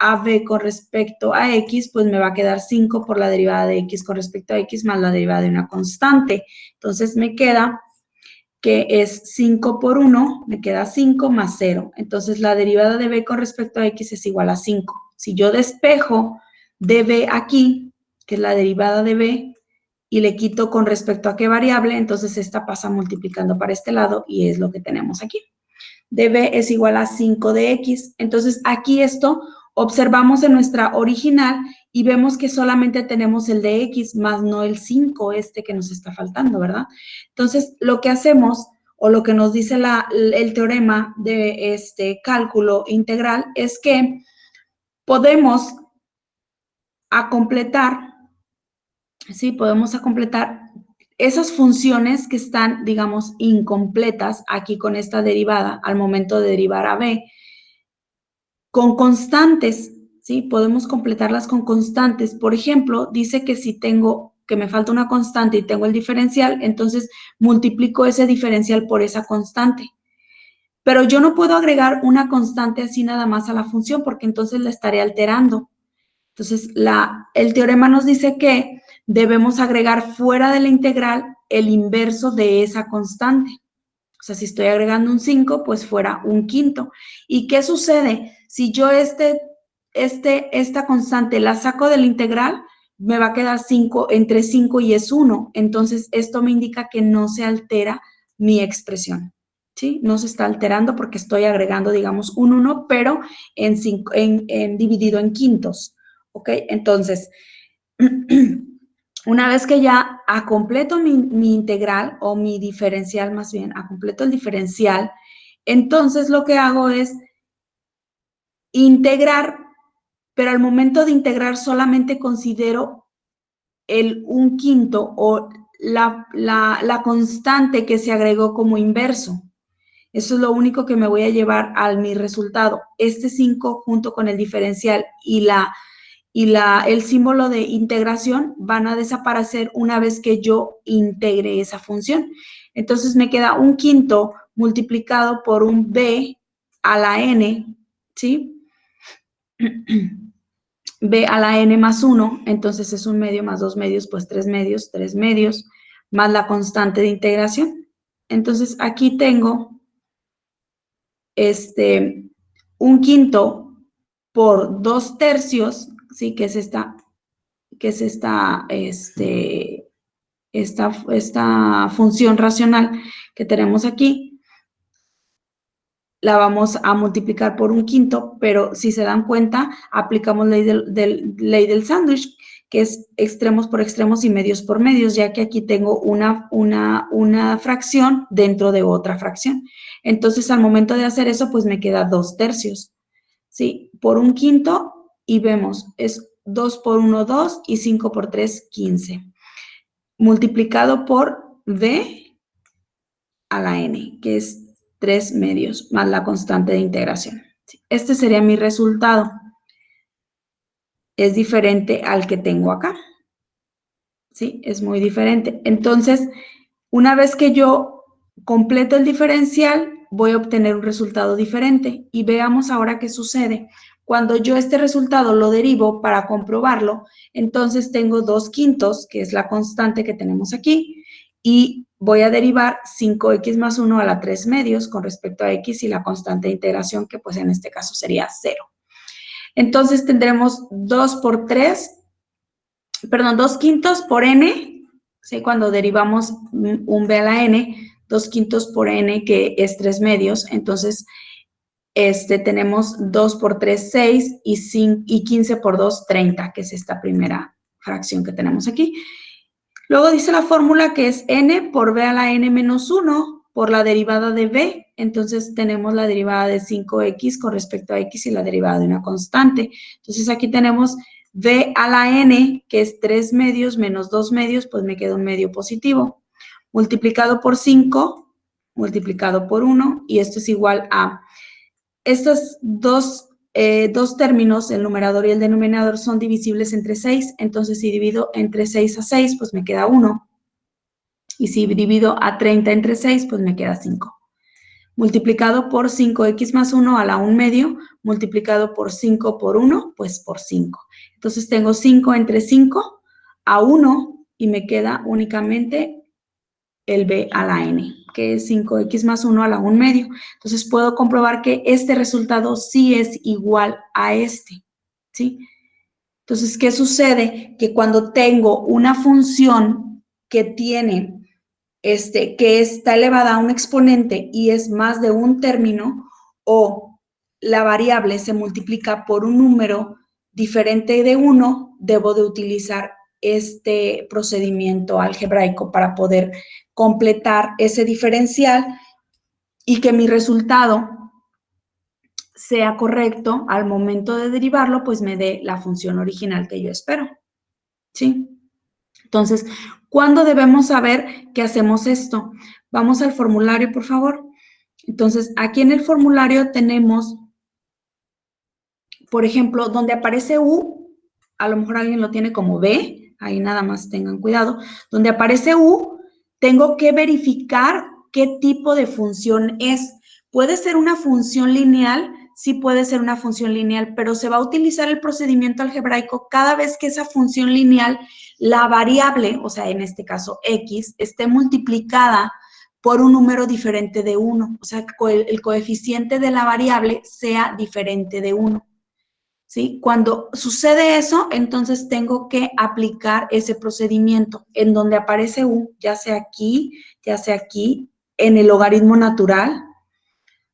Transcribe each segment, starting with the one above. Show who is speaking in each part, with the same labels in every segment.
Speaker 1: a b con respecto a x, pues me va a quedar 5 por la derivada de x con respecto a x más la derivada de una constante. Entonces me queda que es 5 por 1, me queda 5 más 0. Entonces la derivada de b con respecto a x es igual a 5. Si yo despejo db aquí, que es la derivada de b, y le quito con respecto a qué variable, entonces esta pasa multiplicando para este lado y es lo que tenemos aquí. db es igual a 5 de x. Entonces aquí esto observamos en nuestra original y vemos que solamente tenemos el de x más no el 5 que nos está faltando, ¿verdad? Entonces lo que hacemos o lo que nos dice el teorema de este cálculo integral es que podemos completar, ¿sí? Podemos completar esas funciones que están, digamos, incompletas aquí con esta derivada al momento de derivar a b con constantes, ¿sí? Podemos completarlas con constantes. Por ejemplo, dice que si tengo, que me falta una constante y tengo el diferencial, entonces multiplico ese diferencial por esa constante. Pero yo no puedo agregar una constante así nada más a la función porque entonces la estaré alterando. Entonces, el teorema nos dice que debemos agregar fuera de la integral el inverso de esa constante. O sea, si estoy agregando un 5, pues fuera un quinto. ¿Y qué sucede? Si yo esta constante la saco de la integral, me va a quedar 5 entre 5 y es 1. Entonces, esto me indica que no se altera mi expresión. ¿Sí? No se está alterando porque estoy agregando, digamos, un 1, pero dividido en quintos. ¿Ok? Entonces, una vez que ya completo mi integral o mi diferencial, más bien, completo el diferencial, entonces lo que hago es integrar, pero al momento de integrar solamente considero un quinto o la constante que se agregó como inverso. Eso es lo único que me voy a llevar a mi resultado. Este 5 junto con el diferencial y el símbolo de integración van a desaparecer una vez que yo integre esa función. Entonces me queda un quinto multiplicado por un b a la n, ¿sí? b a la n más 1, entonces es un medio más 2 medios, pues 3 medios, más la constante de integración. Entonces aquí tengo un quinto por 2 tercios, ¿sí? Que es esta función racional que tenemos aquí, la vamos a multiplicar por un quinto, pero si se dan cuenta, aplicamos ley del sándwich, que es extremos por extremos y medios por medios, ya que aquí tengo una fracción dentro de otra fracción. Entonces, al momento de hacer eso, pues me queda 2 tercios, ¿sí? Por un quinto, y vemos, es 2 por 1, 2, y 5 por 3, 15. Multiplicado por b a la n, que es 3 medios, más la constante de integración. Este sería mi resultado. Es diferente al que tengo acá. ¿Sí? Es muy diferente. Entonces, una vez que yo completo el diferencial, voy a obtener un resultado diferente. Y veamos ahora qué sucede. Cuando yo este resultado lo derivo para comprobarlo, entonces tengo 2 quintos, que es la constante que tenemos aquí, y voy a derivar 5x más 1 a la 3 medios con respecto a x y la constante de integración, que pues en este caso sería 0. Entonces tendremos 2 quintos por n, ¿sí? Cuando derivamos un b a la n, 2 quintos por n, que es 3 medios, entonces tenemos 2 por 3, 6, y 15 por 2, 30, que es esta primera fracción que tenemos aquí. Luego dice la fórmula que es n por b a la n menos 1 por la derivada de b. Entonces tenemos la derivada de 5x con respecto a x y la derivada de una constante. Entonces aquí tenemos b a la n, que es 3 medios menos 2 medios, pues me queda un medio positivo. Multiplicado por 5, multiplicado por 1, y esto es igual a estos dos términos, el numerador y el denominador, son divisibles entre 6, entonces si divido entre 6 a 6, pues me queda 1. Y si divido a 30 entre 6, pues me queda 5. multiplicado por 5x más 1 a la 1 medio, multiplicado por 5 por 1, pues por 5. Entonces tengo 5 entre 5 a 1 y me queda únicamente el b a la n, que es 5x más 1 a la 1 medio. Entonces puedo comprobar que este resultado sí es igual a este, ¿sí? Entonces, ¿qué sucede? Que cuando tengo una función que tiene, que está elevada a un exponente y es más de un término, o la variable se multiplica por un número diferente de 1, debo de utilizar este procedimiento algebraico para poder completar ese diferencial y que mi resultado sea correcto al momento de derivarlo, pues me dé la función original que yo espero, ¿sí? Entonces, ¿cuándo debemos saber que hacemos esto? Vamos al formulario, por favor. Entonces, aquí en el formulario tenemos, por ejemplo, donde aparece U, a lo mejor alguien lo tiene como B, ahí nada más tengan cuidado. Donde aparece U, tengo que verificar qué tipo de función es. Puede ser una función lineal, sí puede ser una función lineal, pero se va a utilizar el procedimiento algebraico cada vez que esa función lineal, la variable, o sea, en este caso X, esté multiplicada por un número diferente de 1, o sea, que el coeficiente de la variable sea diferente de 1. ¿Sí? Cuando sucede eso, entonces tengo que aplicar ese procedimiento en donde aparece U, ya sea aquí, en el logaritmo natural,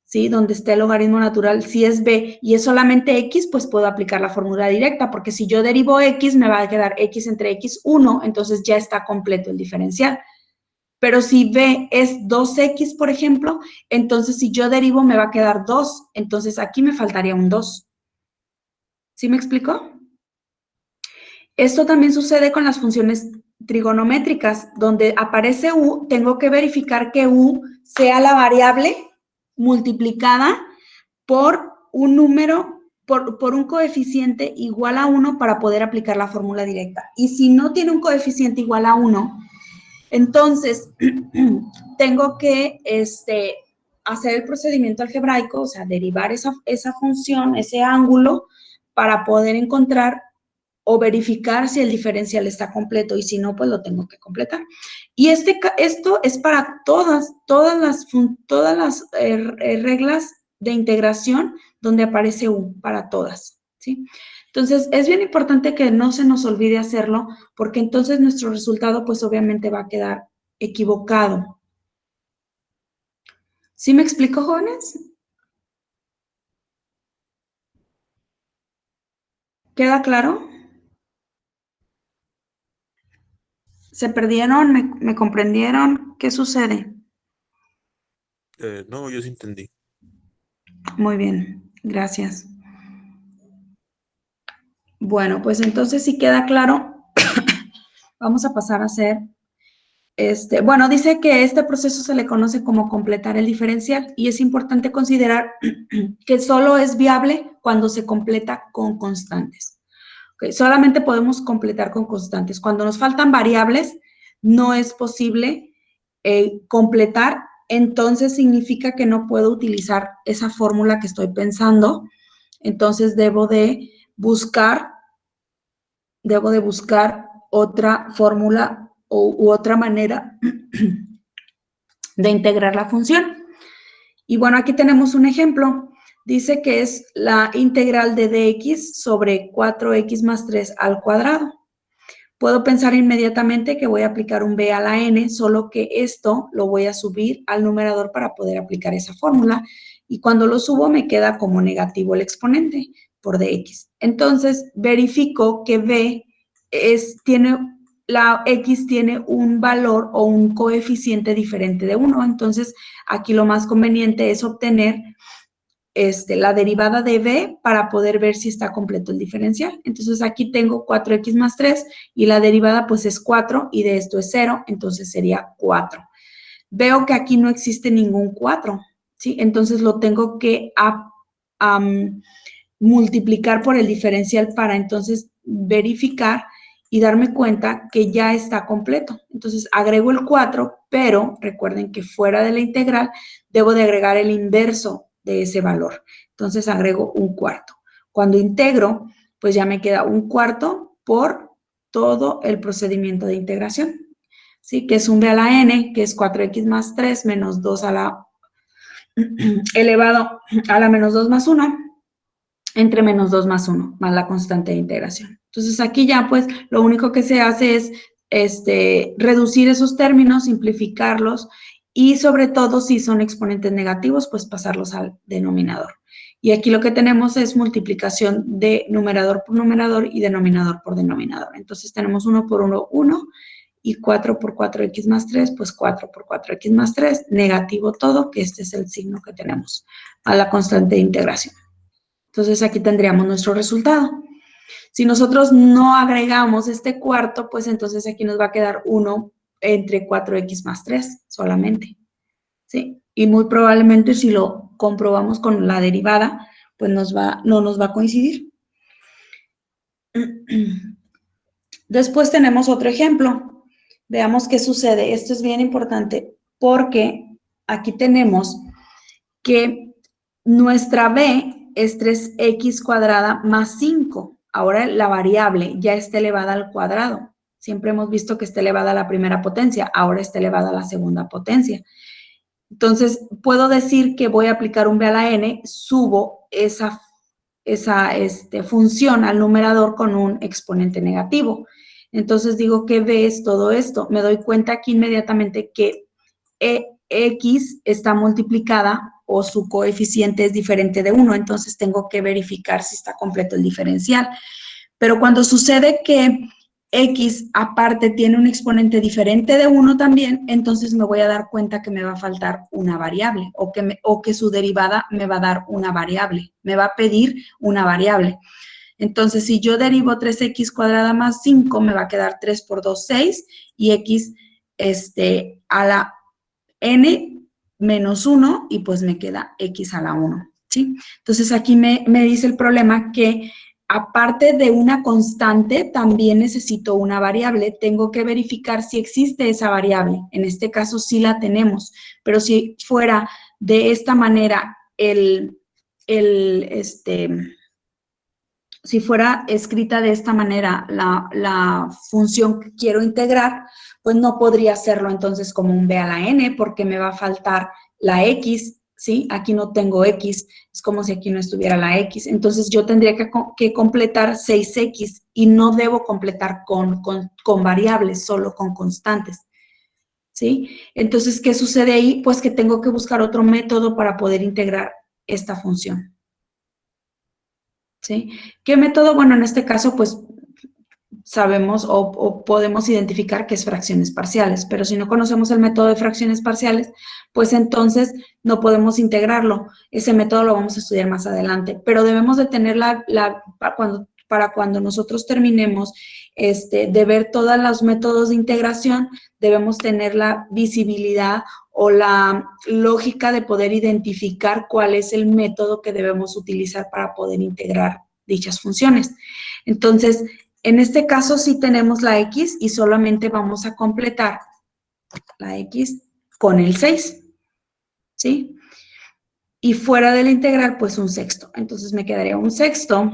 Speaker 1: ¿sí? Donde está el logaritmo natural, si es B y es solamente X, pues puedo aplicar la fórmula directa, porque si yo derivo X, me va a quedar X entre X1, entonces ya está completo el diferencial. Pero si B es 2X, por ejemplo, entonces si yo derivo me va a quedar 2, entonces aquí me faltaría un 2. ¿Sí me explicó? Esto también sucede con las funciones trigonométricas, donde aparece U, tengo que verificar que U sea la variable multiplicada por un número, por un coeficiente igual a 1 para poder aplicar la fórmula directa. Y si no tiene un coeficiente igual a 1, entonces tengo que hacer el procedimiento algebraico, o sea, derivar esa función, ese ángulo, para poder encontrar o verificar si el diferencial está completo y si no, pues lo tengo que completar. Y esto es para todas las reglas de integración donde aparece U, para todas, ¿sí? Entonces, es bien importante que no se nos olvide hacerlo, porque entonces nuestro resultado, pues obviamente va a quedar equivocado. ¿Sí me explico, jóvenes? ¿Queda claro? ¿Se perdieron? ¿Me comprendieron? ¿Qué sucede?
Speaker 2: No, yo sí entendí.
Speaker 1: Muy bien, gracias. Bueno, pues entonces si queda claro, vamos a pasar a hacer, bueno, dice que este proceso se le conoce como completar el diferencial y es importante considerar que solo es viable cuando se completa con constantes. Okay, solamente podemos completar con constantes. Cuando nos faltan variables, no es posible completar, entonces significa que no puedo utilizar esa fórmula que estoy pensando, entonces debo de buscar otra fórmula u otra manera de integrar la función. Y bueno, aquí tenemos un ejemplo. Dice que es la integral de dx sobre 4x más 3 al cuadrado. Puedo pensar inmediatamente que voy a aplicar un b a la n, solo que esto lo voy a subir al numerador para poder aplicar esa fórmula. Y cuando lo subo me queda como negativo el exponente por dx. Entonces, verifico que b la x tiene un valor o un coeficiente diferente de 1. Entonces, aquí lo más conveniente es obtener la derivada de b para poder ver si está completo el diferencial. Entonces, aquí tengo 4x más 3 y la derivada pues es 4 y de esto es 0, entonces sería 4. Veo que aquí no existe ningún 4, ¿sí? Entonces, lo tengo que multiplicar por el diferencial para entonces verificar y darme cuenta que ya está completo. Entonces, agrego el 4, pero recuerden que fuera de la integral debo de agregar el inverso de ese valor. Entonces, agrego un cuarto. Cuando integro, pues ya me queda un cuarto por todo el procedimiento de integración, ¿sí? Que es un b a la n, que es 4x más 3 menos 2 a la elevado a la menos 2 más 1, entre menos 2 más 1, más la constante de integración. Entonces, aquí ya, pues, lo único que se hace es reducir esos términos, simplificarlos, y sobre todo, si son exponentes negativos, pues pasarlos al denominador. Y aquí lo que tenemos es multiplicación de numerador por numerador y denominador por denominador. Entonces, tenemos 1 por 1, 1, y 4 por 4x más 3, pues 4 por 4x más 3, negativo todo, que este es el signo que tenemos a la constante de integración. Entonces, aquí tendríamos nuestro resultado. Si nosotros no agregamos este cuarto, pues entonces aquí nos va a quedar 1 entre 4x más 3 solamente, ¿sí? Y muy probablemente si lo comprobamos con la derivada, pues no nos va a coincidir. Después tenemos otro ejemplo. Veamos qué sucede. Esto es bien importante porque aquí tenemos que nuestra b es 3x cuadrada más 5. Ahora la variable ya está elevada al cuadrado. Siempre hemos visto que está elevada a la primera potencia, ahora está elevada a la segunda potencia. Entonces, puedo decir que voy a aplicar un b a la n, subo esa función al numerador con un exponente negativo. Entonces, digo que b es todo esto. Me doy cuenta aquí inmediatamente que x está multiplicada o su coeficiente es diferente de 1, entonces tengo que verificar si está completo el diferencial. Pero cuando sucede que x aparte tiene un exponente diferente de 1 también, entonces me voy a dar cuenta que me va a faltar una variable o que su derivada me va a dar una variable, me va a pedir una variable. Entonces, si yo derivo 3x cuadrada más 5, me va a quedar 3 por 2, 6, y x a la n menos 1, y pues me queda x a la 1, ¿sí? Entonces, aquí me dice el problema que aparte de una constante, también necesito una variable. Tengo que verificar si existe esa variable. En este caso sí la tenemos, pero si fuera de esta manera si fuera escrita de esta manera la función que quiero integrar, pues no podría hacerlo entonces como un b a la n, porque me va a faltar la x, ¿sí? Aquí no tengo x, es como si aquí no estuviera la x. Entonces yo tendría que completar 6x y no debo completar con variables, solo con constantes, ¿sí? Entonces, ¿qué sucede ahí? Pues que tengo que buscar otro método para poder integrar esta función, ¿sí? ¿Qué método? Bueno, en este caso, pues sabemos o podemos identificar que es fracciones parciales, pero si no conocemos el método de fracciones parciales, pues entonces no podemos integrarlo. Ese método lo vamos a estudiar más adelante, pero debemos de tener para cuando nosotros terminemos de ver todos los métodos de integración, debemos tener la visibilidad o la lógica de poder identificar cuál es el método que debemos utilizar para poder integrar dichas funciones. Entonces, en este caso sí tenemos la x y solamente vamos a completar la x con el 6, ¿sí? Y fuera de la integral, pues un sexto. Entonces me quedaría un sexto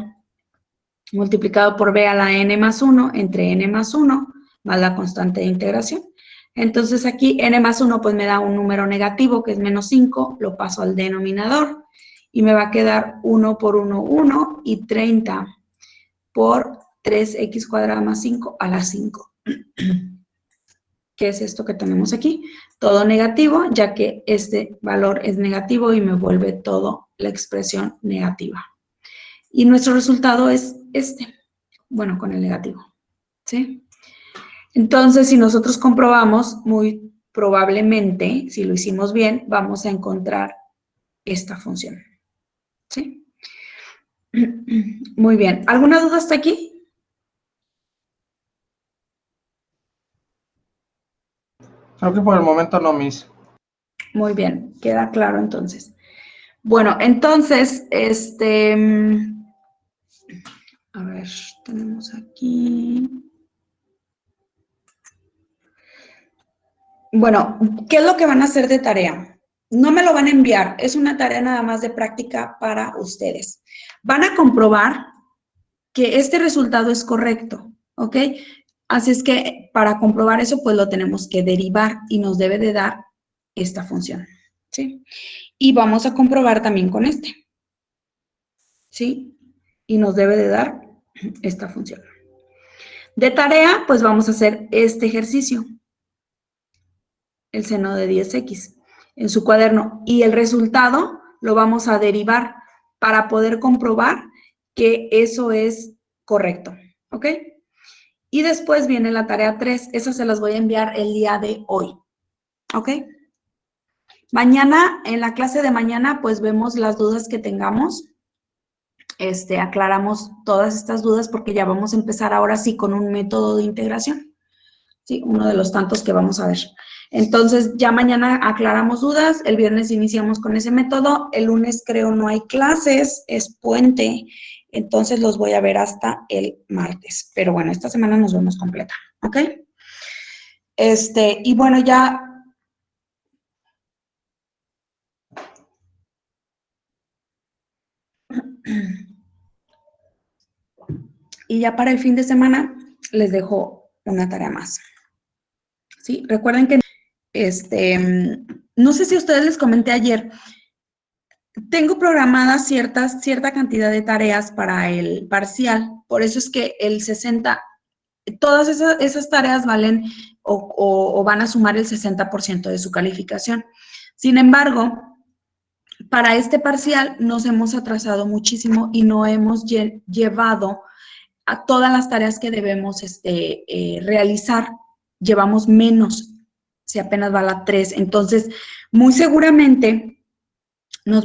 Speaker 1: multiplicado por b a la n más 1 entre n más 1 más la constante de integración. Entonces aquí n más 1 pues me da un número negativo que es menos 5, lo paso al denominador y me va a quedar 1 por 1, 1 y 30 por 3x cuadrada más 5 a la 5. ¿Qué es esto que tenemos aquí? Todo negativo, ya que este valor es negativo y me vuelve todo la expresión negativa. Y nuestro resultado es este, bueno, con el negativo, ¿sí? Entonces, si nosotros comprobamos, muy probablemente, si lo hicimos bien, vamos a encontrar esta función, ¿sí? Muy bien. ¿Alguna duda hasta aquí?
Speaker 2: Creo que por el momento no, Miss.
Speaker 1: Muy bien, queda claro entonces. Bueno, entonces, a ver, tenemos aquí. Bueno, ¿qué es lo que van a hacer de tarea? No me lo van a enviar, es una tarea nada más de práctica para ustedes. Van a comprobar que este resultado es correcto, ¿ok? Así es que para comprobar eso, pues lo tenemos que derivar y nos debe de dar esta función, ¿sí? Y vamos a comprobar también con este, ¿sí? Y nos debe de dar esta función. De tarea, pues vamos a hacer este ejercicio, el seno de 10x, en su cuaderno. Y el resultado lo vamos a derivar para poder comprobar que eso es correcto, ¿ok? Y después viene la tarea 3, esa se las voy a enviar el día de hoy, ¿ok? Mañana, en la clase de mañana, pues vemos las dudas que tengamos, aclaramos todas estas dudas porque ya vamos a empezar ahora sí con un método de integración, ¿sí? Uno de los tantos que vamos a ver. Entonces, ya mañana aclaramos dudas, el viernes iniciamos con ese método, el lunes creo no hay clases, es puente, entonces los voy a ver hasta el martes. Pero bueno, esta semana nos vemos completa, ¿ok? Y bueno, ya... Y ya para el fin de semana les dejo una tarea más, ¿sí? Recuerden que, no sé si a ustedes les comenté ayer, tengo programadas cierta cantidad de tareas para el parcial, por eso es que el 60, todas esas tareas valen o van a sumar el 60% de su calificación. Sin embargo, para este parcial nos hemos atrasado muchísimo y no hemos llevado a todas las tareas que debemos realizar, llevamos menos, si apenas va la 3. Entonces, muy seguramente nos vamos